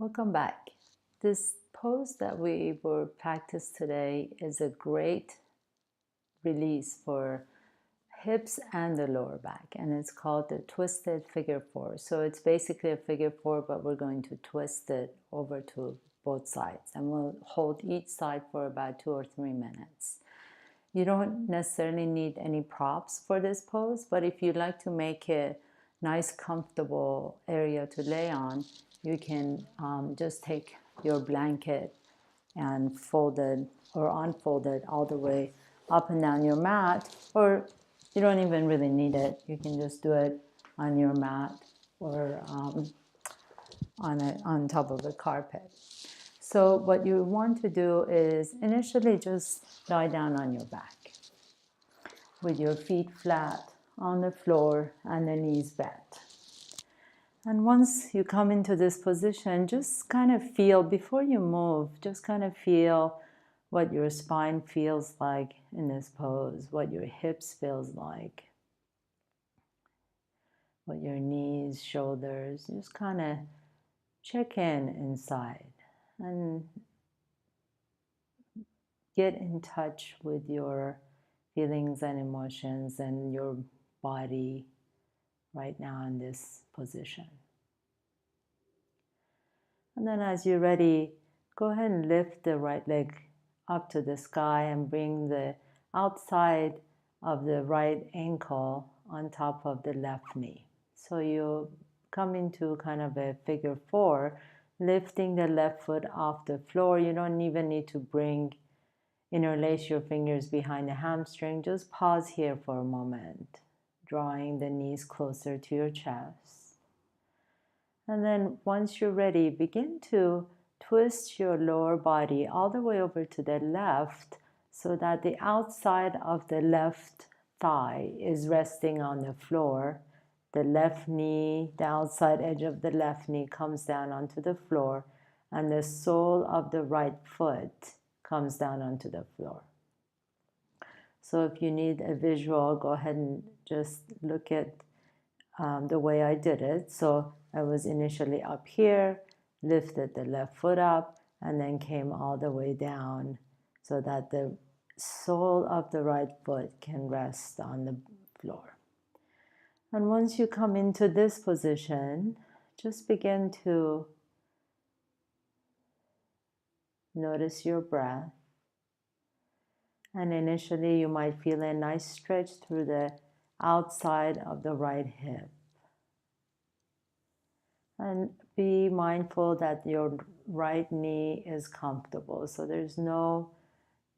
Welcome back. This pose that we will practice today is a great release for hips and the lower back, and it's called the twisted figure four. So it's basically a figure four, but we're going to twist it over to both sides, and we'll hold each side for about 2 or 3 minutes. You don't necessarily need any props for this pose, but if you'd like to make a nice comfortable area to lay on, you can just take your blanket and fold it or unfold it all the way up and down your mat, or you don't even really need it. You can just do it on your mat or on top of the carpet. So what you want to do is initially just lie down on your back with your feet flat on the floor and the knees bent. And once you come into this position, just kind of feel, before you move, just kind of feel what your spine feels like in this pose, what your hips feels like, what your knees, shoulders, just kind of check in inside and get in touch with your feelings and emotions and your body right now in this position. And then as you're ready, go ahead and lift the right leg up to the sky and bring the outside of the right ankle on top of the left knee. So you come into kind of a figure four, lifting the left foot off the floor. You don't even need to interlace your fingers behind the hamstring. Just pause here for a moment, drawing the knees closer to your chest. And then once you're ready, begin to twist your lower body all the way over to the left so that the outside of the left thigh is resting on the floor. The left knee, the outside edge of the left knee comes down onto the floor, and the sole of the right foot comes down onto the floor. So if you need a visual, go ahead and just look at the way I did it. So I was initially up here, lifted the left foot up, and then came all the way down so that the sole of the right foot can rest on the floor. And once you come into this position, just begin to notice your breath. And initially you might feel a nice stretch through the outside of the right hip. And be mindful that your right knee is comfortable, so there's no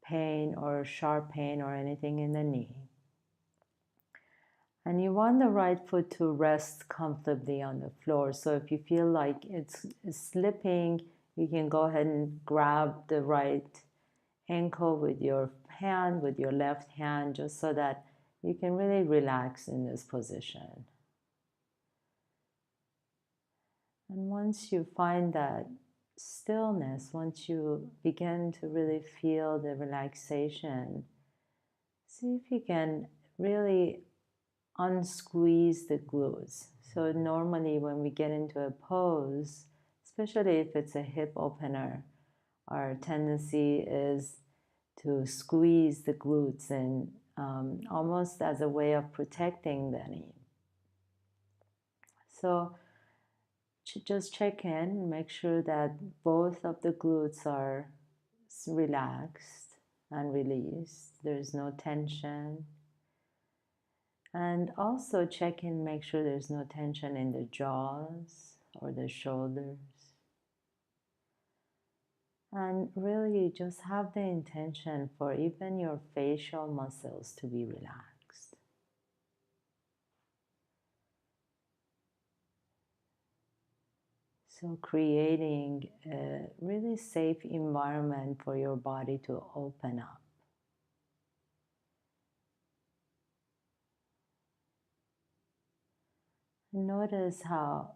pain or sharp pain or anything in the knee. And you want the right foot to rest comfortably on the floor. So if you feel like it's slipping, you can go ahead and grab the right ankle with your hand, with your left hand, just so that you can really relax in this position. And once you find that stillness, once you begin to really feel the relaxation, see if you can really unsqueeze the glutes. So normally when we get into a pose, especially if it's a hip opener, our tendency is to squeeze the glutes in almost as a way of protecting the knee. So just check in, make sure that both of the glutes are relaxed and released. There's no tension. And also check in, make sure there's no tension in the jaws or the shoulders. And really just have the intention for even your facial muscles to be relaxed. So creating a really safe environment for your body to open up. Notice how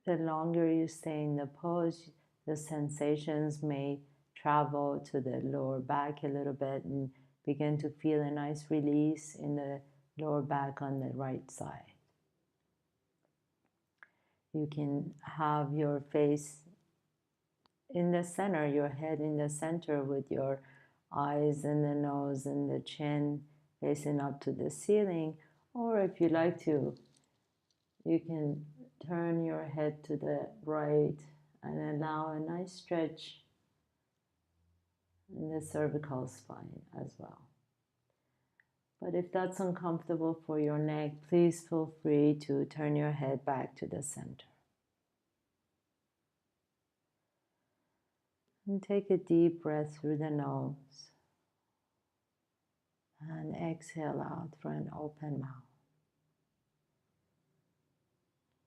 the longer you stay in the pose, the sensations may travel to the lower back a little bit and begin to feel a nice release in the lower back on the right side. You can have your face in the center, your head in the center with your eyes and the nose and the chin facing up to the ceiling. Or if you like to, you can turn your head to the right and allow a nice stretch in the cervical spine as well. But if that's uncomfortable for your neck, please feel free to turn your head back to the center. And take a deep breath through the nose and exhale out through an open mouth.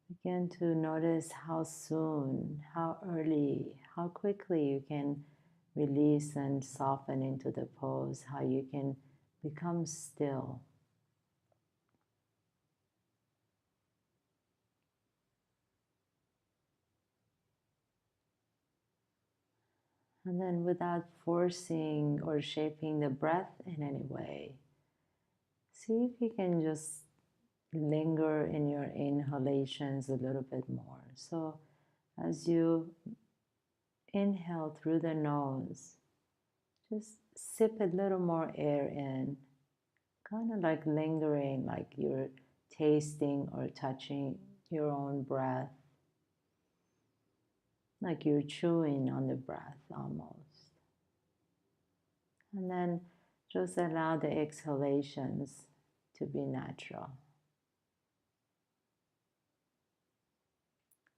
Begin to notice how soon, how early, how quickly you can release and soften into the pose, how you can become still. And then without forcing or shaping the breath in any way, see if you can just linger in your inhalations a little bit more. So as you inhale through the nose, just sip a little more air in, kind of like lingering, like you're tasting or touching your own breath, like you're chewing on the breath almost. And then just allow the exhalations to be natural.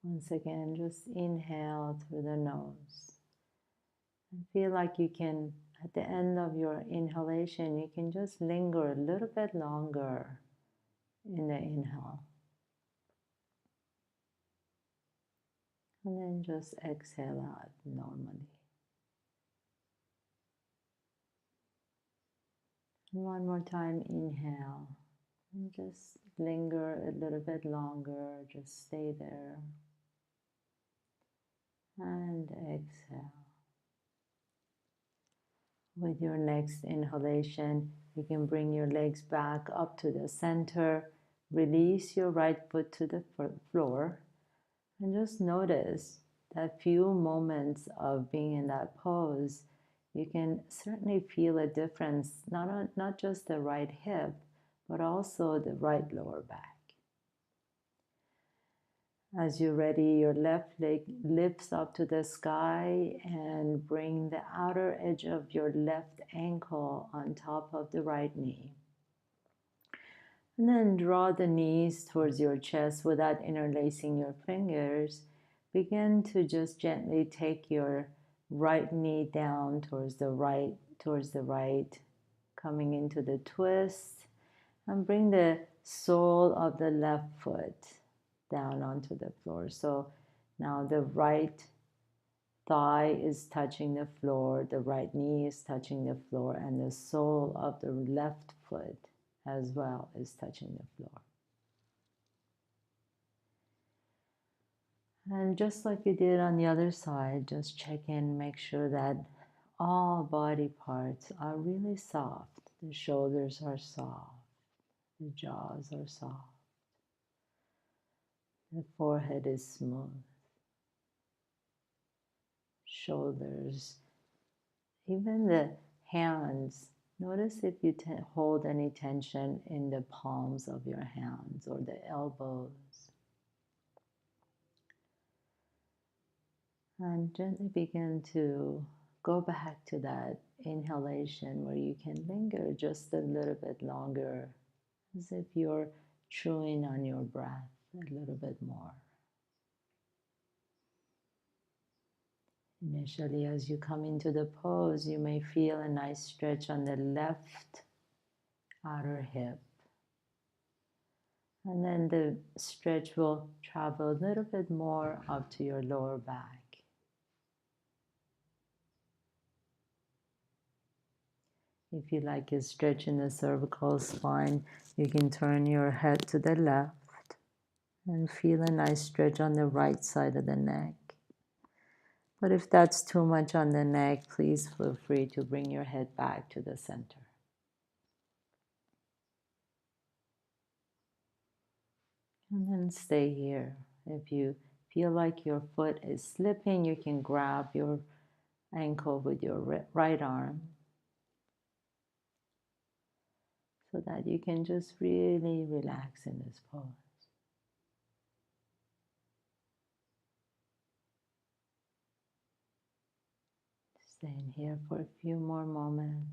Once again, just inhale through the nose and feel like you can, at the end of your inhalation, you can just linger a little bit longer in the inhale. And then just exhale out normally. And one more time, inhale. And just linger a little bit longer, just stay there. And exhale. With your next inhalation, you can bring your legs back up to the center. Release your right foot to the floor. And just notice that few moments of being in that pose, you can certainly feel a difference, not just the right hip, but also the right lower back. As you're ready, your left leg lifts up to the sky and bring the outer edge of your left ankle on top of the right knee. And then draw the knees towards your chest without interlacing your fingers. Begin to just gently take your right knee down towards the right, coming into the twist, and bring the sole of the left foot down onto the floor. So now the right thigh is touching the floor, the right knee is touching the floor, and the sole of the left foot as well is touching the floor. And just like you did on the other side, just check in, make sure that all body parts are really soft. The shoulders are soft, the jaws are soft, the forehead is smooth, shoulders, even the hands. Notice if you hold any tension in the palms of your hands or the elbows. And gently begin to go back to that inhalation where you can linger just a little bit longer, as if you're chewing on your breath a little bit more. Initially, as you come into the pose, you may feel a nice stretch on the left outer hip. And then the stretch will travel a little bit more up to your lower back. If you like a stretch in the cervical spine, you can turn your head to the left and feel a nice stretch on the right side of the neck. But if that's too much on the neck, please feel free to bring your head back to the center. And then stay here. If you Feel like your foot is slipping, you can grab your ankle with your right arm so that you can just really relax in this pose. Staying here for a few more moments.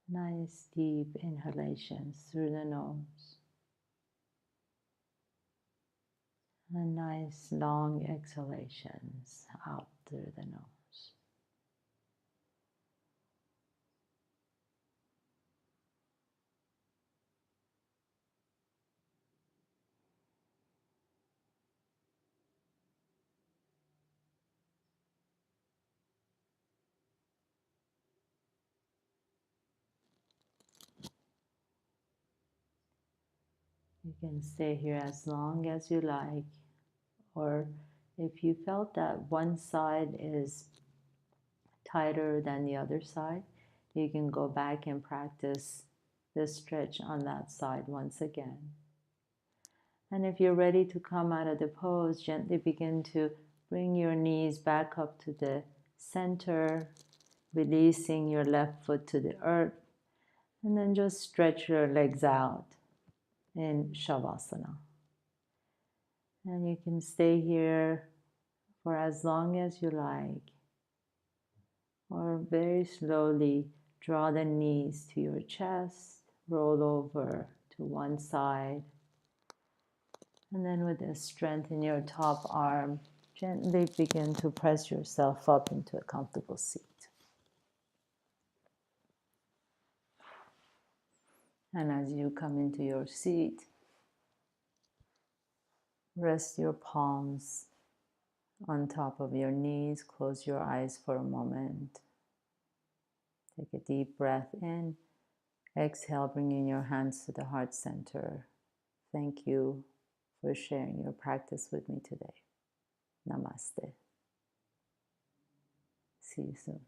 Nice deep inhalations through the nose. And nice long exhalations out through the nose. You can stay here as long as you like, or if you felt that one side is tighter than the other side, you can go back and practice the stretch on that side once again. And if you're ready to come out of the pose, gently begin to bring your knees back up to the center, releasing your left foot to the earth, and then just stretch your legs out in Shavasana. And you can stay here for as long as you like, or very slowly draw the knees to your chest, roll over to one side, and then with the strength in your top arm, gently begin to press yourself up into a comfortable seat. And as you come into your seat, rest your palms on top of your knees. Close your eyes for a moment. Take a deep breath in. Exhale, bringing your hands to the heart center. Thank you for sharing your practice with me today. Namaste. See you soon.